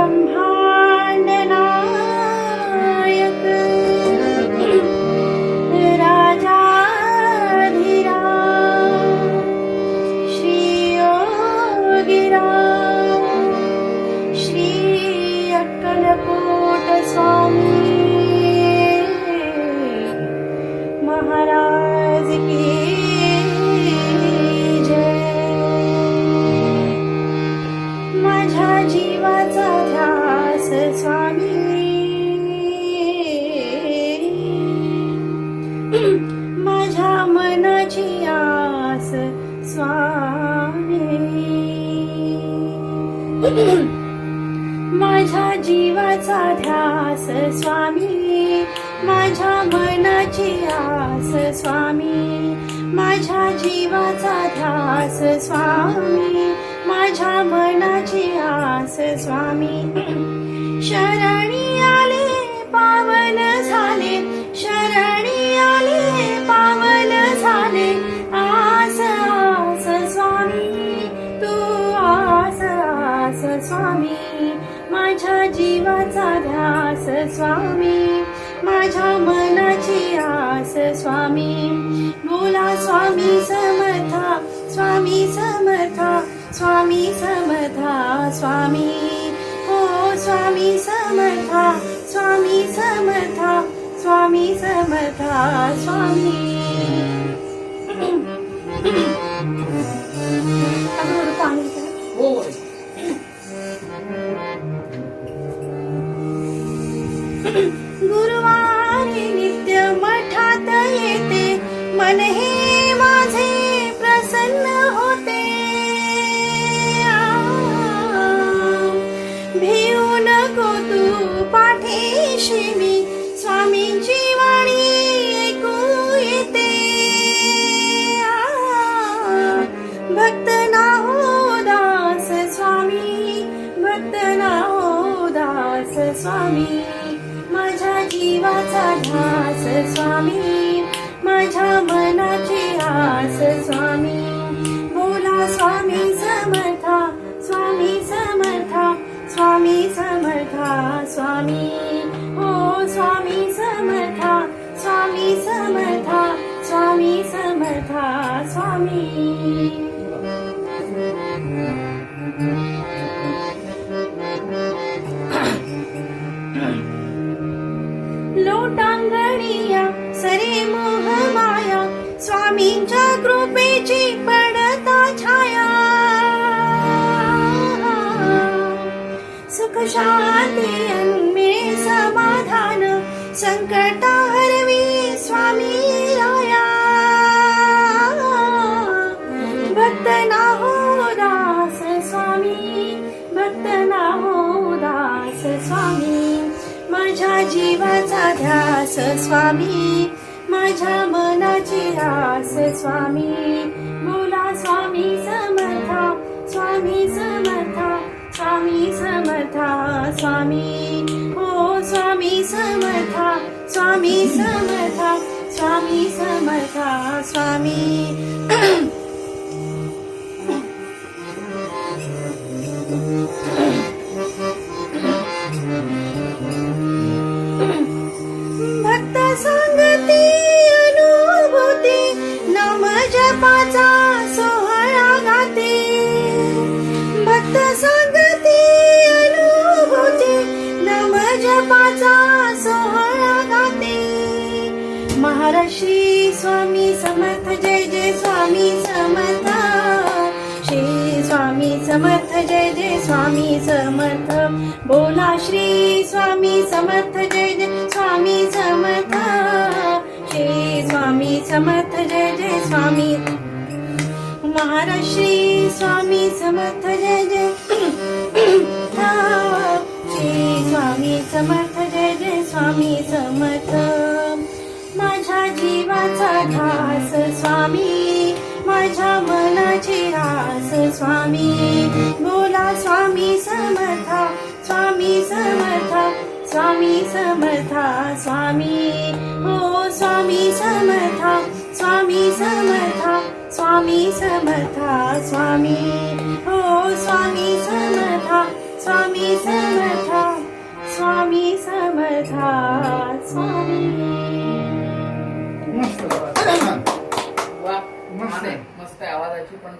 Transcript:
ब्रह्मांड नायक राजाधिराज श्री योगीराज श्री अक्कलकोट स्वामी महाराज की माझ्या जीवाचा ध्यास स्वामी माझ्या मनाची आस स्वामी माझ्या जीवाचा ध्यास स्वामी माझ्या मनाची आस स्वामी माझ्या जीवाचा ध्यास स्वामी माझ्या मनाची आस स्वामी शरणी आले पावन झाले शरणी आले पावन झाले आस आस स्वामी तू आस आस स्वामी माझ्या जीवाचा ध्यास स्वामी माझ्या मनाची आस स्वामी बोला स्वामी समर्था स्वामी समर्था स्वामी समर्था स्वामी हो स्वामी समर्था स्वामी समर्था स्वामी समर्था स्वामी गुरुवारी नित्य मठात येते मन हे माझे प्रसन्न होते भिऊ नको तू पाठीशी मी स्वामींची वाणी ऐकू येते भक्त ना हो दास स्वामी भक्त ना हो दास स्वामी माझ्या जीवाचा ध्यास स्वामी माझ्या मनाची आस स्वामी बोला स्वामी समर्था स्वामी समर्था स्वामी समर्था स्वामी हो स्वामी समर्था स्वामी समर्था स्वामी समर्था स्वामी लोटांगणिया सरे मोह माया स्वामींच्या कृपेची पडता छाया सुख शांती अन्मे समाधान संकट हरवी स्वामी राया भक्त ना हो दास स्वामी भक्त ना हो दास स्वामी माझ्या जीवाचा ध्यास स्वामी माझ्या मनाची आस स्वामी बोला स्वामी समर्था स्वामी समर्था स्वामी समर्था स्वामी हो स्वामी समर्था स्वामी समर्था स्वामी समर्था स्वामी भक्त सांगती अनुभूती नाम जपाचा सोहळा गाते भक्त सांगती अनुभूती नाम जपाचा सोहळा गाते महाराज श्री स्वामी समर्थ जय जय स्वामी समर्थ श्री स्वामी समर्थ जय जय स्वामी समर्थ बोला श्री स्वामी समर्थ जय जय स्वामी समर्थ श्री स्वामी समर्थ जय जय स्वामी महाराज श्री स्वामी समर्थ जय जय श्री स्वामी समर्थ जय जय स्वामी समर्थ माझ्या जीवाचा ध्यास स्वामी माझ्या मनाची आस स्वामी बोला स्वामी समर्था स्वामी समर्था स्वामी समर्था स्वामी हो स्वामी समर्था स्वामी समर्था स्वामी समर्था स्वामी हो स्वामी समर्था स्वामी समर्था माझा स्वामी. मस्त छान. वा मस्त. मस्त आहे आवाजाची पण